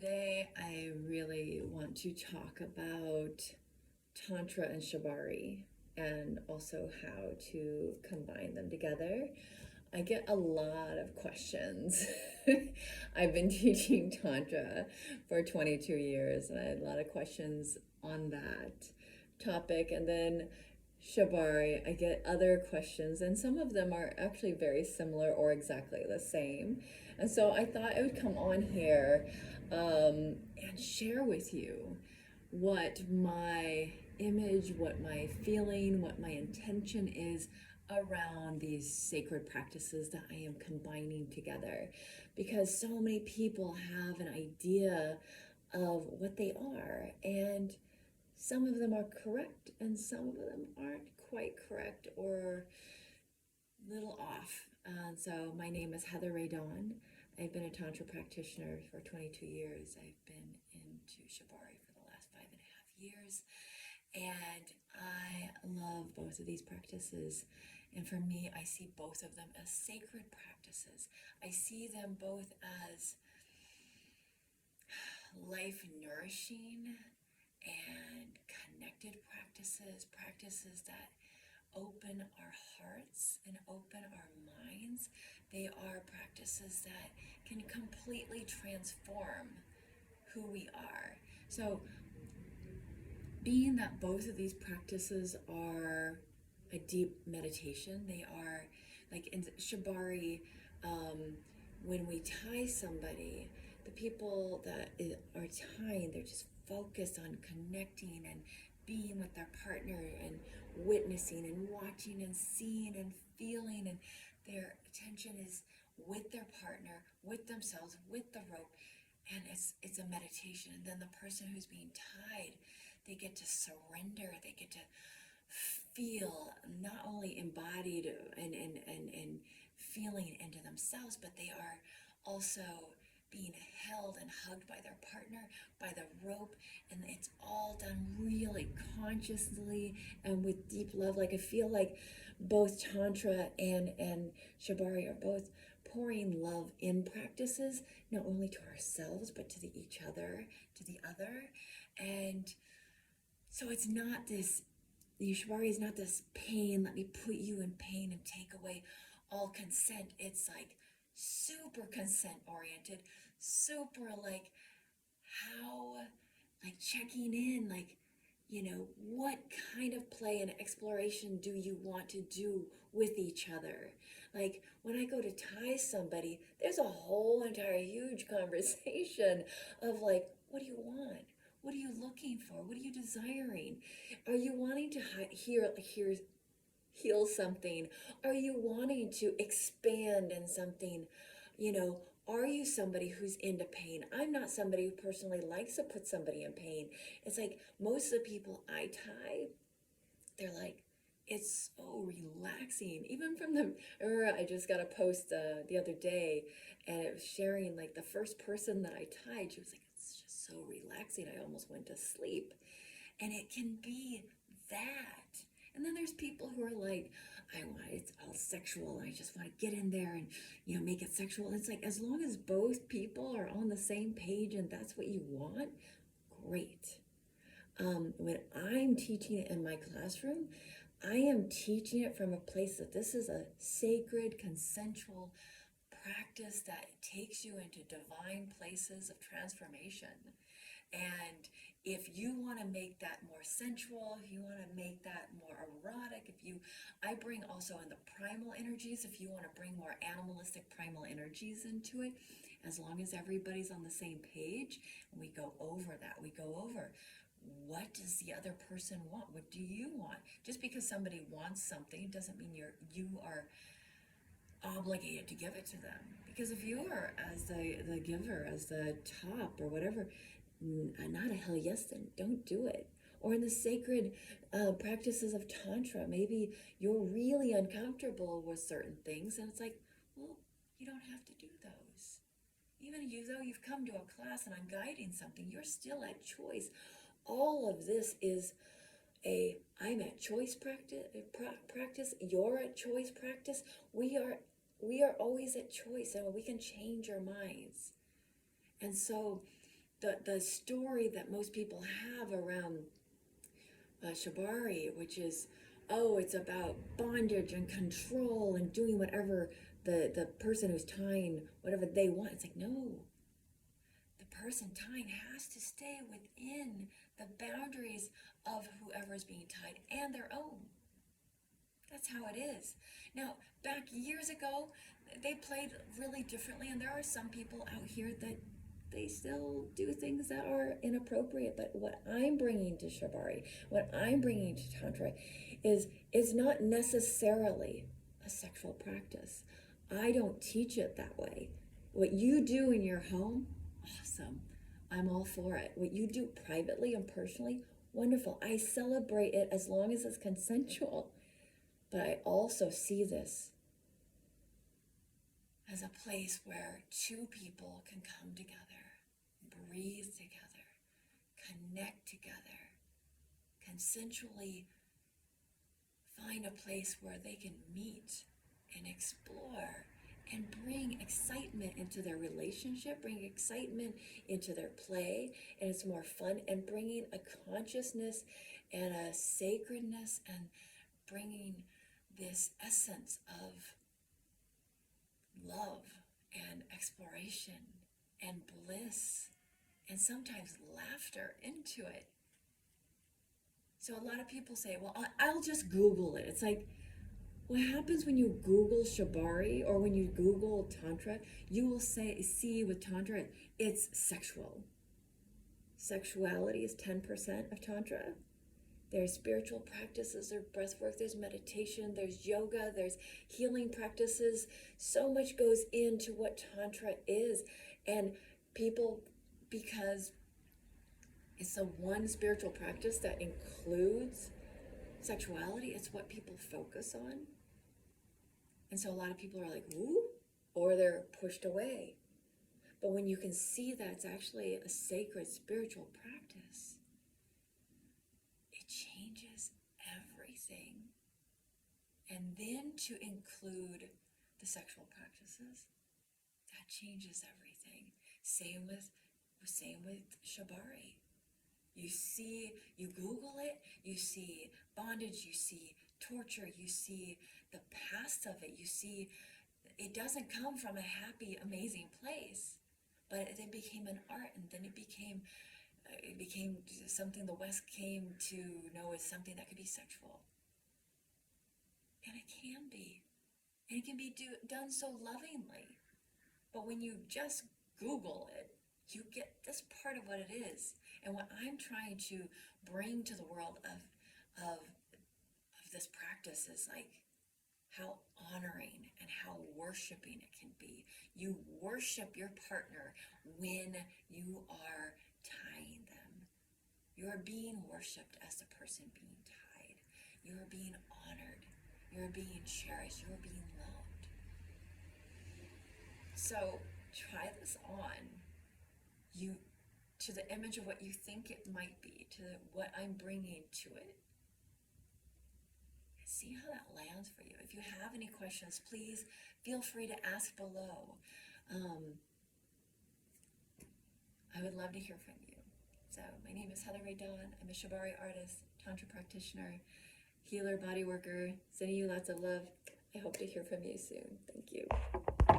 Today, I really want to talk about Tantra and Shibari and also how to combine them together. I get a lot of questions. I've been teaching Tantra for 22 years, and I had a lot of questions on that topic. And then Shibari, I get other questions, and some of them are actually very similar or exactly the same. And so I thought I would come on here and share with you what my image, what my feeling, what my intention is around these sacred practices that I am combining together. Because so many people have an idea of what they are, and some of them are correct, and some of them aren't quite correct or little off. So my name is Heather Ray Dawn. I've been a Tantra practitioner for 22 years. I've been into Shibari for the last 5.5 years. And I love both of these practices. And for me, I see both of them as sacred practices. I see them both as life nourishing and connected practices, practices that open our hearts and open our minds. They are practices that can completely transform who we are. So, being that both of these practices are a deep meditation, they are like in Shibari, when we tie somebody, the people that are tying, they're just focused on connecting and being with their partner and witnessing and watching and seeing and feeling, and their attention is with their partner, with themselves, with the rope, and it's a meditation. And then the person who's being tied, they get to surrender, they get to feel not only embodied and feeling into themselves, but they are also being held and hugged by their partner, by the rope, and it's all done really consciously and with deep love. Like I feel like both Tantra and Shibari are both pouring love in practices, not only to ourselves, but to each other, to the other. And so it's not this, the Shibari is not this pain, let me put you in pain and take away all consent. It's like super consent oriented, super like how, like checking in, like, what kind of play and exploration do you want to do with each other? Like when I go to tie somebody, there's a whole entire huge conversation of like, what do you want? What are you looking for? What are you desiring? Are you wanting to heal something? Are you wanting to expand in something? Are you somebody who's into pain? I'm not somebody who personally likes to put somebody in pain. It's like most of the people I tie, they're like, it's so relaxing. Even from I just got a post the other day, and it was sharing like the first person that I tied. She was like, it's just so relaxing. I almost went to sleep. And it can be that. And then there's people who are like, it's all sexual. I just want to get in there and, make it sexual. And it's like, as long as both people are on the same page and that's what you want, great. When I'm teaching it in my classroom, I am teaching it from a place that this is a sacred, consensual practice that takes you into divine places of transformation. And if you want to make that more sensual, if you want to make that more erotic, I bring also in the primal energies, if you want to bring more animalistic primal energies into it, as long as everybody's on the same page, and we go over that, we go over what does the other person want? What do you want? Just because somebody wants something doesn't mean you are obligated to give it to them. Because if you are as the giver, as the top or whatever, not a hell yes, then don't do it. Or in the sacred practices of Tantra, maybe you're really uncomfortable with certain things, and it's like, well, you don't have to do those. Even though you've come to a class and I'm guiding something, you're still at choice. All of this is I'm at choice practice, you're at choice practice. We are always at choice, and we can change our minds. And so the story that most people have around Shibari, which is, oh, it's about bondage and control and doing whatever the person who's tying whatever they want. It's like, no, the person tying has to stay within the boundaries of whoever is being tied and their own. That's how it is. Now, back years ago, they played really differently, and there are some people out here that they still do things that are inappropriate. But what I'm bringing to Shibari, what I'm bringing to Tantra, is not necessarily a sexual practice. I don't teach it that way. What you do in your home, awesome. I'm all for it. What you do privately and personally, wonderful. I celebrate it as long as it's consensual. But I also see this as a place where two people can come together, breathe together, connect together, consensually find a place where they can meet and explore and bring excitement into their relationship, bring excitement into their play, and it's more fun, and bringing a consciousness and a sacredness and bringing this essence of love and exploration and bliss and sometimes laughter into it. So a lot of people say, well, I'll just Google it. It's like, what happens when you Google Shibari or when you Google Tantra, you will see with Tantra, it's sexual. Sexuality is 10% of Tantra. There's spiritual practices, there's breath work, there's meditation, there's yoga, there's healing practices. So much goes into what Tantra is. And people, because it's the one spiritual practice that includes sexuality, it's what people focus on. And so a lot of people are like, ooh, or they're pushed away. But when you can see that it's actually a sacred spiritual practice, changes everything. And then to include the sexual practices, that changes everything. Same with Shibari. You Google it, you see bondage, you see torture, you see the past of it, you see it doesn't come from a happy, amazing place, but it then became an art, and then it became something the West came to know as something that could be sexual. And it can be. And it can be done so lovingly. But when you just Google it, you get this part of what it is. And what I'm trying to bring to the world of this practice is like how honoring and how worshiping it can be. You worship your partner when you are tying them. You're being worshipped as the person being tied. You're being honored. You're being cherished. You're being loved. So try this on. To the image of what you think it might be, to what I'm bringing to it. See how that lands for you. If you have any questions, please feel free to ask below. I would love to hear from you. So my name is Heather Ray Dawn. I'm a Shibari artist, Tantra practitioner, healer, body worker. Sending you lots of love. I hope to hear from you soon. Thank you.